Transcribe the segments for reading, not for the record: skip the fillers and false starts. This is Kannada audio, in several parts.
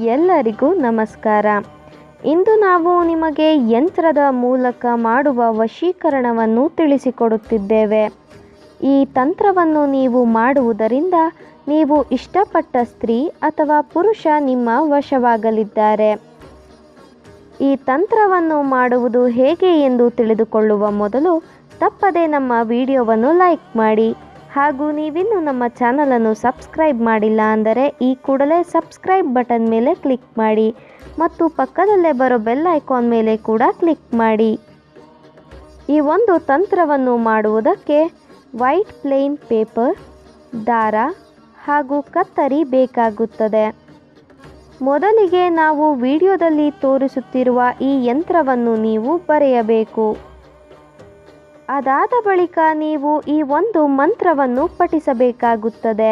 ಎಲ್ಲರಿಗೂ ನಮಸ್ಕಾರ. ಇಂದು ನಾವು ನಿಮಗೆ ಯಂತ್ರದ ಮೂಲಕ ಮಾಡುವ ವಶೀಕರಣವನ್ನು ತಿಳಿಸಿಕೊಡುತ್ತಿದ್ದೇವೆ. ಈ ತಂತ್ರವನ್ನು ನೀವು ಮಾಡುವುದರಿಂದ ನೀವು ಇಷ್ಟಪಟ್ಟ ಸ್ತ್ರೀ ಅಥವಾ ಪುರುಷ ನಿಮ್ಮ ವಶವಾಗಲಿದ್ದಾರೆ. ಈ ತಂತ್ರವನ್ನು ಮಾಡುವುದು ಹೇಗೆ ಎಂದು ತಿಳಿದುಕೊಳ್ಳುವ ಮೊದಲು ತಪ್ಪದೆ ನಮ್ಮ ವಿಡಿಯೋವನ್ನು ಲೈಕ್ ಮಾಡಿ. ಹಾಗೂ ನೀವಿನ್ನೂ ನಮ್ಮ ಚಾನಲನ್ನು ಸಬ್ಸ್ಕ್ರೈಬ್ ಮಾಡಿಲ್ಲ ಅಂದರೆ ಈ ಕೂಡಲೇ ಸಬ್ಸ್ಕ್ರೈಬ್ ಬಟನ್ ಮೇಲೆ ಕ್ಲಿಕ್ ಮಾಡಿ ಮತ್ತು ಪಕ್ಕದಲ್ಲೇ ಬರೋ ಬೆಲ್ ಐಕಾನ್ ಮೇಲೆ ಕೂಡ ಕ್ಲಿಕ್ ಮಾಡಿ. ಈ ಒಂದು ತಂತ್ರವನ್ನು ಮಾಡುವುದಕ್ಕೆ ವೈಟ್ ಪ್ಲೇನ್ ಪೇಪರ್, ದಾರ ಹಾಗೂ ಕತ್ತರಿ ಬೇಕಾಗುತ್ತದೆ. ಮೊದಲಿಗೆ ನಾವು ವಿಡಿಯೋದಲ್ಲಿ ತೋರಿಸುತ್ತಿರುವ ಈ ಯಂತ್ರವನ್ನು ನೀವು ಬರೆಯಬೇಕು. ಅದಾದ ಬಳಿಕ ನೀವು ಈ ಒಂದು ಮಂತ್ರವನ್ನು ಪಠಿಸಬೇಕಾಗುತ್ತದೆ.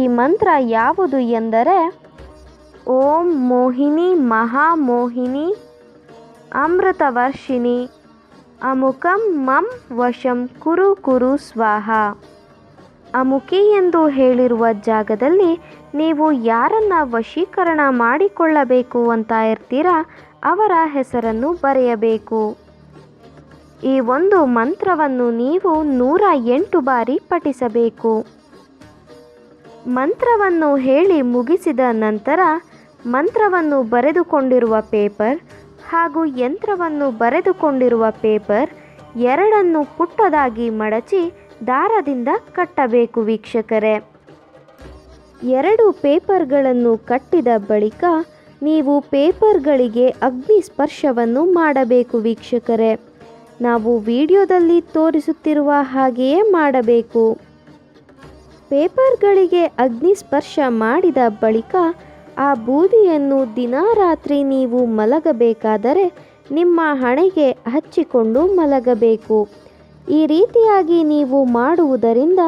ಈ ಮಂತ್ರ ಯಾವುದು ಎಂದರೆ ಓಂ ಮೋಹಿನಿ ಮಹಾಮೋಹಿನಿ ಅಮೃತವರ್ಷಿಣಿ ಅಮುಕಂ ಮಂ ವಶಂ ಕುರು ಕುರು ಸ್ವಾಹ. ಅಮುಕಿ ಎಂದು ಹೇಳಿರುವ ಜಾಗದಲ್ಲಿ ನೀವು ಯಾರನ್ನ ವಶೀಕರಣ ಮಾಡಿಕೊಳ್ಳಬೇಕು ಅಂತ ಇರ್ತೀರಾ ಅವರ ಹೆಸರನ್ನು ಬರೆಯಬೇಕು. ಈ ಒಂದು ಮಂತ್ರವನ್ನು ನೀವು 108 ಬಾರಿ ಪಠಿಸಬೇಕು. ಮಂತ್ರವನ್ನು ಹೇಳಿ ಮುಗಿಸಿದ ನಂತರ ಮಂತ್ರವನ್ನು ಬರೆದುಕೊಂಡಿರುವ ಪೇಪರ್ ಹಾಗೂ ಯಂತ್ರವನ್ನು ಬರೆದುಕೊಂಡಿರುವ ಪೇಪರ್ ಎರಡನ್ನು ಪುಟ್ಟದಾಗಿ ಮಡಚಿ ದಾರದಿಂದ ಕಟ್ಟಬೇಕು ವೀಕ್ಷಕರೇ. 2 ಪೇಪರ್ಗಳನ್ನು ಕಟ್ಟಿದ ಬಳಿಕ ನೀವು ಪೇಪರ್ಗಳಿಗೆ ಅಗ್ನಿ ಸ್ಪರ್ಶವನ್ನು ಮಾಡಬೇಕು ವೀಕ್ಷಕರೇ. ನಾವು ವಿಡಿಯೋದಲ್ಲಿ ತೋರಿಸುತ್ತಿರುವ ಹಾಗೆಯೇ ಮಾಡಬೇಕು. ಪೇಪರ್ಗಳಿಗೆ ಅಗ್ನಿ ಸ್ಪರ್ಶ ಮಾಡಿದ ಬಳಿಕ ಆ ಬೂದಿಯನ್ನು ದಿನರಾತ್ರಿ ನೀವು ಮಲಗಬೇಕಾದರೆ ನಿಮ್ಮ ಹಣೆಗೆ ಹಚ್ಚಿಕೊಂಡು ಮಲಗಬೇಕು. ಈ ರೀತಿಯಾಗಿ ನೀವು ಮಾಡುವುದರಿಂದ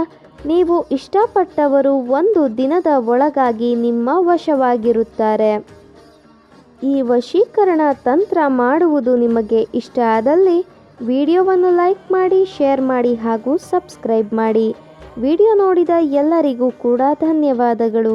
ನೀವು ಇಷ್ಟಪಟ್ಟವರು 1 ದಿನದ ಒಳಗಾಗಿ ನಿಮ್ಮ ವಶವಾಗಿರುತ್ತಾರೆ. ಈ ವಶೀಕರಣ ತಂತ್ರ ಮಾಡುವುದು ನಿಮಗೆ ಇಷ್ಟ ಆದಲ್ಲಿ ವಿಡಿಯೋವನ್ನು ಲೈಕ್ ಮಾಡಿ, ಶೇರ್ ಮಾಡಿ ಹಾಗೂ ಸಬ್ಸ್ಕ್ರೈಬ್ ಮಾಡಿ. ವಿಡಿಯೋ ನೋಡಿದ ಎಲ್ಲರಿಗೂ ಕೂಡ ಧನ್ಯವಾದಗಳು.